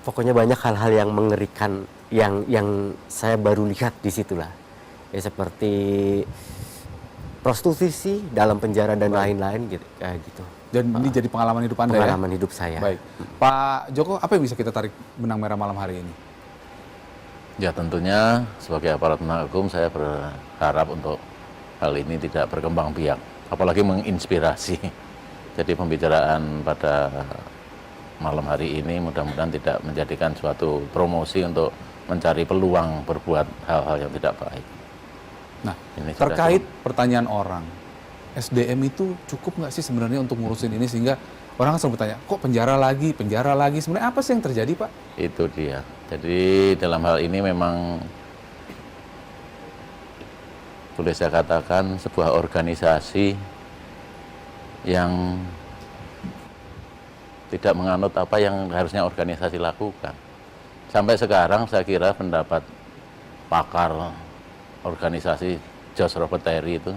pokoknya banyak hal-hal yang mengerikan yang saya baru lihat di situlah. Ya seperti prostitusi dalam penjara dan lain-lain gitu, kayak gitu. Dan ini jadi pengalaman hidup Anda Pengalaman hidup saya. Baik. Pak Joko, apa yang bisa kita tarik benang merah malam hari ini? Ya tentunya sebagai aparat penegak hukum saya berharap untuk hal ini tidak berkembang biak, apalagi menginspirasi. Jadi pembicaraan pada malam hari ini mudah-mudahan tidak menjadikan suatu promosi untuk mencari peluang berbuat hal-hal yang tidak baik. Nah, Ini terkait pertanyaan orang, SDM itu cukup nggak sih sebenarnya untuk ngurusin ini sehingga orang selalu bertanya, kok penjara lagi? Sebenarnya apa sih yang terjadi, Pak? Itu dia. Jadi dalam hal ini memang boleh saya katakan sebuah organisasi yang tidak menganut apa yang harusnya organisasi lakukan. Sampai sekarang saya kira pendapat pakar organisasi George Robert Terry itu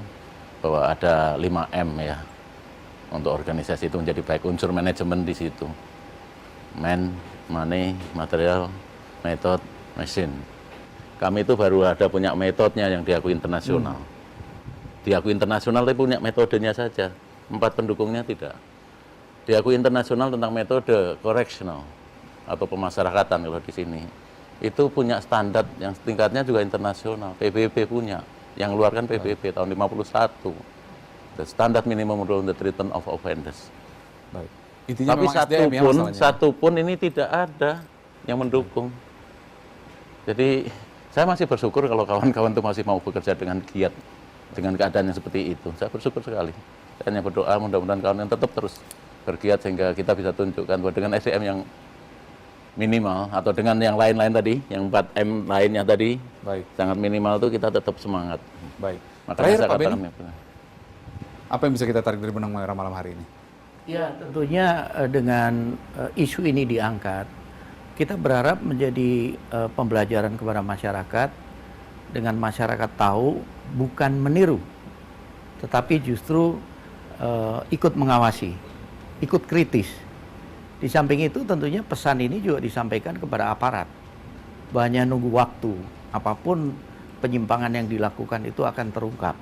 bahwa ada 5M ya untuk organisasi itu menjadi baik, unsur manajemen di situ. Man, money, material, method, machine. Kami itu baru ada punya metodenya yang diakui internasional. Diakui internasional tapi punya metodenya saja. 4 pendukungnya tidak. Diakui internasional tentang metode correctional atau pemasyarakatan kalau di sini. Itu punya standar yang tingkatnya juga internasional. PBB punya. Yang keluarkan PBB tahun 51. The Standard Minimum Rule on the Treatment of Offenders. Baik. Intinya Tapi memang SDM ya masalahnya. satu pun ini tidak ada yang mendukung. Jadi saya masih bersyukur kalau kawan-kawan itu masih mau bekerja dengan giat, dengan keadaan yang seperti itu. Saya bersyukur sekali. Saya hanya berdoa mudah-mudahan kawan yang tetap terus bergiat sehingga kita bisa tunjukkan bahwa dengan SDM yang minimal atau dengan yang lain-lain tadi, yang 4M lainnya tadi, Baik. sangat minimal itu kita tetap semangat. Baik. Makanya Terakhir, saya Pak katakan Benny, apa yang bisa kita tarik dari benang merah malam hari ini? Ya, tentunya dengan isu ini diangkat, kita berharap menjadi pembelajaran kepada masyarakat, dengan masyarakat tahu bukan meniru, tetapi justru ikut mengawasi, ikut kritis. Di samping itu tentunya pesan ini juga disampaikan kepada aparat. Banyak nunggu waktu, apapun penyimpangan yang dilakukan itu akan terungkap.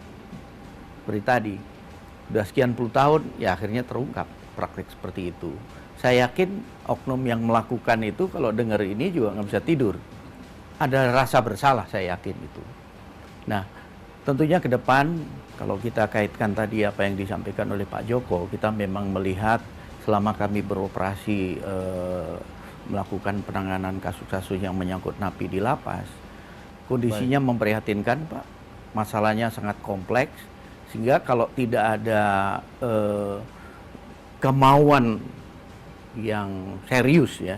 Seperti tadi, sudah sekian puluh tahun, ya akhirnya terungkap praktik seperti itu. Saya yakin oknum yang melakukan itu kalau dengar ini juga nggak bisa tidur. Ada rasa bersalah, saya yakin itu. Nah, tentunya ke depan, kalau kita kaitkan tadi apa yang disampaikan oleh Pak Joko, kita memang melihat selama kami beroperasi melakukan penanganan kasus-kasus yang menyangkut napi di lapas, kondisinya memprihatinkan, Pak. Masalahnya sangat kompleks, sehingga kalau tidak ada kemauan yang serius ya,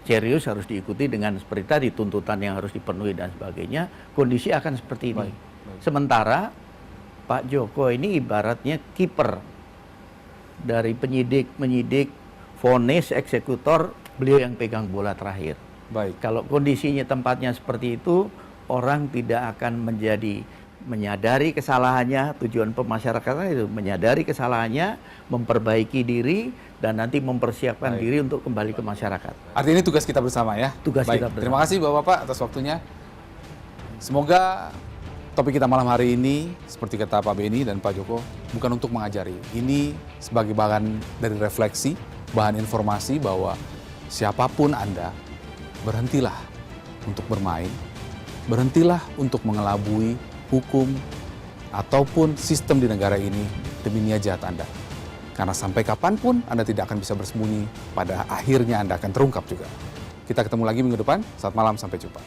serius harus diikuti dengan seperti tadi tuntutan yang harus dipenuhi dan sebagainya, kondisi akan seperti ini. Sementara Pak Joko ini ibaratnya kiper dari penyidik, vonis, eksekutor, beliau yang pegang bola terakhir. Baik. Kalau kondisinya tempatnya seperti itu, orang tidak akan menyadari kesalahannya. Tujuan pemasyarakatan itu menyadari kesalahannya, memperbaiki diri, dan nanti mempersiapkan diri untuk kembali ke masyarakat. Artinya ini tugas kita bersama ya? Tugas Baik. kita bersama. Terima kasih Bapak-Bapak atas waktunya. Semoga topik kita malam hari ini, seperti kata Pak Benny dan Pak Joko, bukan untuk mengajari. Ini sebagai bahan dari refleksi, bahan informasi bahwa siapapun Anda, berhentilah untuk bermain, berhentilah untuk mengelabui hukum ataupun sistem di negara ini demi niat jahat Anda. Karena sampai kapanpun Anda tidak akan bisa bersembunyi, pada akhirnya Anda akan terungkap juga. Kita ketemu lagi minggu depan, selamat malam, sampai jumpa.